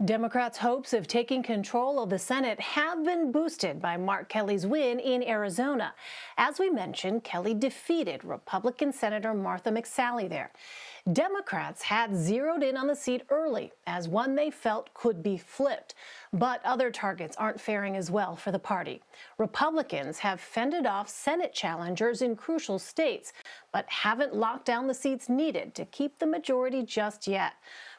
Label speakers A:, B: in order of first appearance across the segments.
A: Democrats' hopes of taking control of the Senate have been boosted by Mark Kelly's win in Arizona. As we mentioned, Kelly defeated Republican Senator Martha McSally there. Democrats had zeroed in on the seat early as one they felt could be flipped. But other targets aren't faring as well for the party. Republicans have fended off Senate challengers in crucial states, but haven't locked down the seats needed to keep the majority just yet.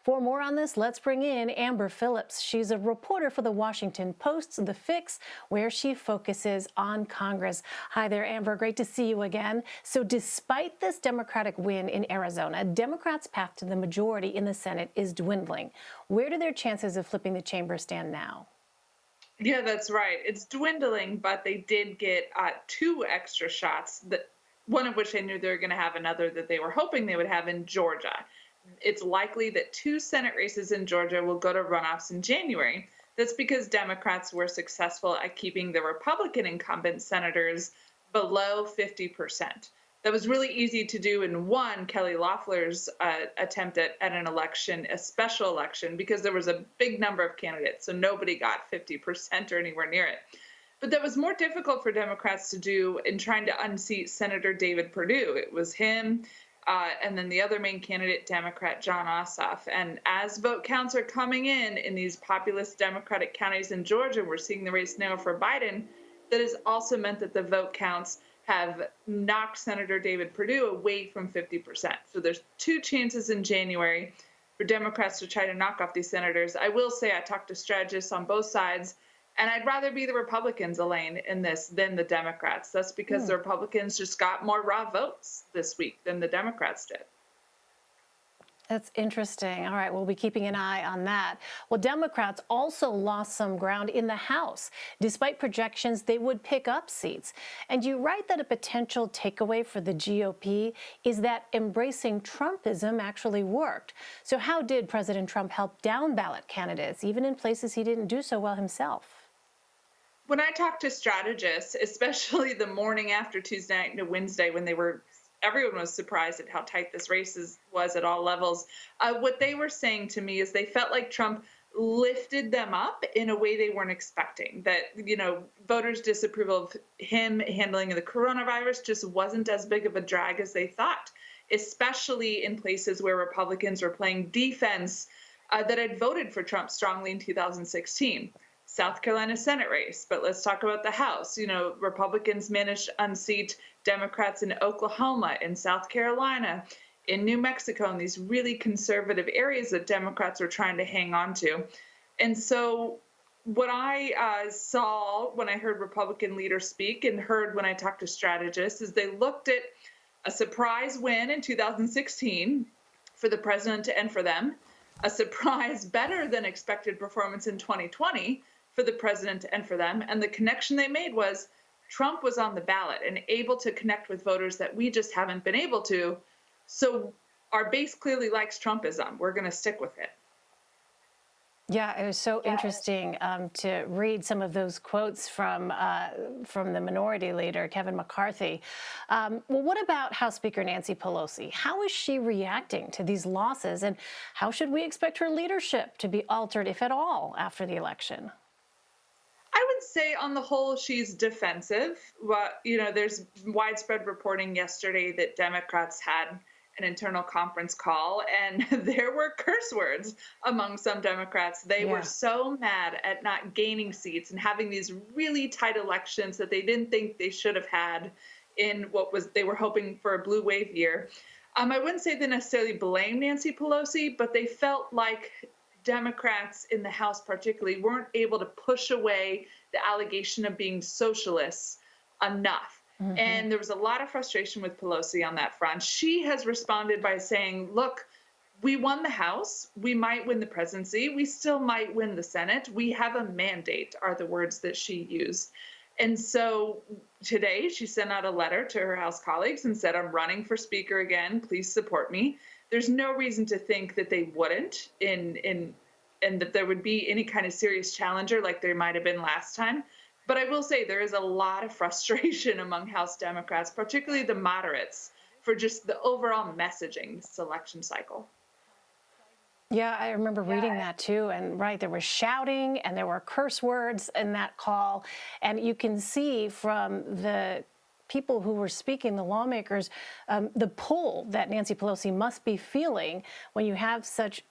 A: For more on this, let's bring in Amber Phillips. She's a reporter for the Washington Post's The Fix, where she focuses on Congress. Hi there, Amber. Great to see you again. So despite this Democratic win in Arizona, Democrats' path to the majority in the Senate is dwindling. Where do their chances of flipping the chamber stand now?
B: Yeah, that's right. It's dwindling, but they did get two extra shots, one of which they knew they were going to have, another that they were hoping they would have in Georgia. It's likely that two Senate races in Georgia will go to runoffs in January. That's because Democrats were successful at keeping the Republican incumbent senators below 50%. That was really easy to do in one, Kelly Loeffler's attempt at an election, a special election, because there was a big number of candidates, so nobody got 50% or anywhere near it. But that was more difficult for Democrats to do in trying to unseat Senator David Perdue. It was him, and then the other main candidate, Democrat Jon Ossoff. And as vote counts are coming in these populous Democratic counties in Georgia, we're seeing the race now for Biden. That has also meant that the vote counts have knocked Senator David Perdue away from 50%. So there's two chances in January for Democrats to try to knock off these senators. I will say I talked to strategists on both sides, and I'd rather be the Republicans, Elaine, in this than the Democrats. That's because the Republicans just got more raw votes this week than the Democrats did.
A: That's interesting. All right, we'll be keeping an eye on that. Well, Democrats also lost some ground in the House. Despite projections, they would pick up seats. And you write that a potential takeaway for the GOP is that embracing Trumpism actually worked. So how did President Trump help down ballot candidates, even in places he didn't do so well himself?
B: When I talked to strategists, especially the morning after Tuesday night into Wednesday, when everyone was surprised at how tight this race was at all levels. What they were saying to me is they felt like Trump lifted them up in a way they weren't expecting. That, voters' disapproval of him handling the coronavirus just wasn't as big of a drag as they thought, especially in places where Republicans were playing defense that had voted for Trump strongly in 2016. South Carolina Senate race, but let's talk about the House. Republicans managed to unseat Democrats in Oklahoma, in South Carolina, in New Mexico, in these really conservative areas that Democrats were trying to hang on to. And so what I saw when I heard Republican leaders speak and heard when I talked to strategists is they looked at a surprise win in 2016 for the president and for them, a surprise better than expected performance in 2020 for the president and for them. And the connection they made was Trump was on the ballot and able to connect with voters that we just haven't been able to. So our base clearly likes Trumpism. We're going to stick with it.
A: Yeah, it was so interesting to read some of those quotes from the minority leader, Kevin McCarthy. Well, what about House Speaker Nancy Pelosi? How is she reacting to these losses, and how should we expect her leadership to be altered, if at all, after the election?
B: I would say on the whole, she's defensive. Well, there's widespread reporting yesterday that Democrats had an internal conference call, and there were curse words among some Democrats. They were so mad at not gaining seats and having these really tight elections that they didn't think they should have had in they were hoping for a blue wave year. I wouldn't say they necessarily blame Nancy Pelosi, but they felt like Democrats in the House particularly weren't able to push away the allegation of being socialists enough. Mm-hmm. And there was a lot of frustration with Pelosi on that front. She has responded by saying, look, we won the House. We might win the presidency. We still might win the Senate. We have a mandate, are the words that she used. And so today she sent out a letter to her House colleagues and said, I'm running for Speaker again. Please support me. There's no reason to think that they wouldn't and that there would be any kind of serious challenger like there might have been last time. But I will say there is a lot of frustration among House Democrats, particularly the moderates, for just the overall messaging this election cycle.
A: Yeah, I remember reading
B: Yeah.
A: that too. And right, there was shouting and there were curse words in that call. And you can see from the people who were speaking, the lawmakers, the pull that Nancy Pelosi must be feeling when you have such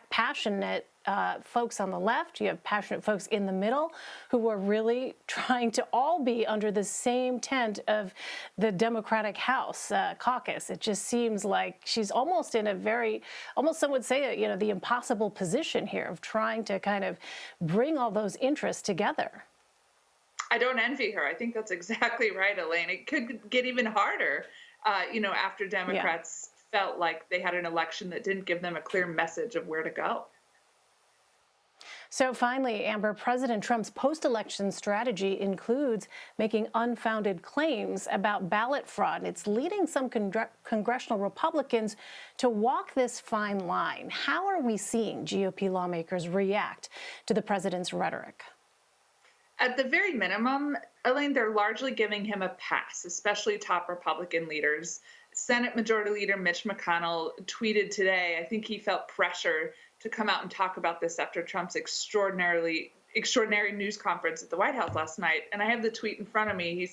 A: passionate folks on the left, you have passionate folks in the middle who are really trying to all be under the same tent of the Democratic House caucus. It just seems like she's almost in a very, almost some would say, the impossible position here of trying to kind of bring all those interests together.
B: I don't envy her. I think that's exactly right, Elaine. It could get even harder, after
A: Yeah.
B: Democrats felt like they had an election that didn't give them a clear message of where to go.
A: So finally, Amber, President Trump's post-election strategy includes making unfounded claims about ballot fraud. It's leading some congressional Republicans to walk this fine line. How are we seeing GOP lawmakers react to the president's rhetoric?
B: At the very minimum, Elaine, they're largely giving him a pass, especially top Republican leaders. Senate Majority Leader Mitch McConnell tweeted today, I think he felt pressure to come out and talk about this after Trump's extraordinary news conference at the White House last night. And I have the tweet in front of me.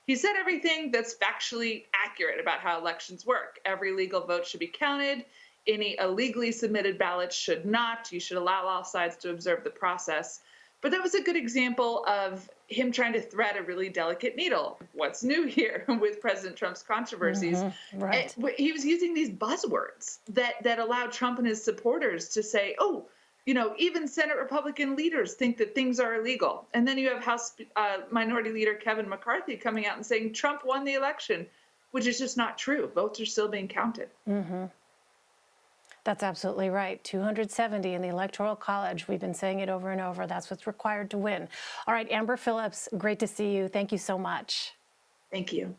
B: He said everything that's factually accurate about how elections work. Every legal vote should be counted. Any illegally submitted ballots should not. You should allow all sides to observe the process. But that was a good example of him trying to thread a really delicate needle. What's new here with President Trump's controversies?
A: Right.
B: He was using these buzzwords that allowed Trump and his supporters to say, oh, even Senate Republican leaders think that things are illegal. And then you have House Minority Leader Kevin McCarthy coming out and saying Trump won the election, which is just not true. Votes are still being counted.
A: That's absolutely right. 270 in the Electoral College. We've been saying it over and over. That's what's required to win. All right, Amber Phillips, great to see you. Thank you so much.
B: Thank you.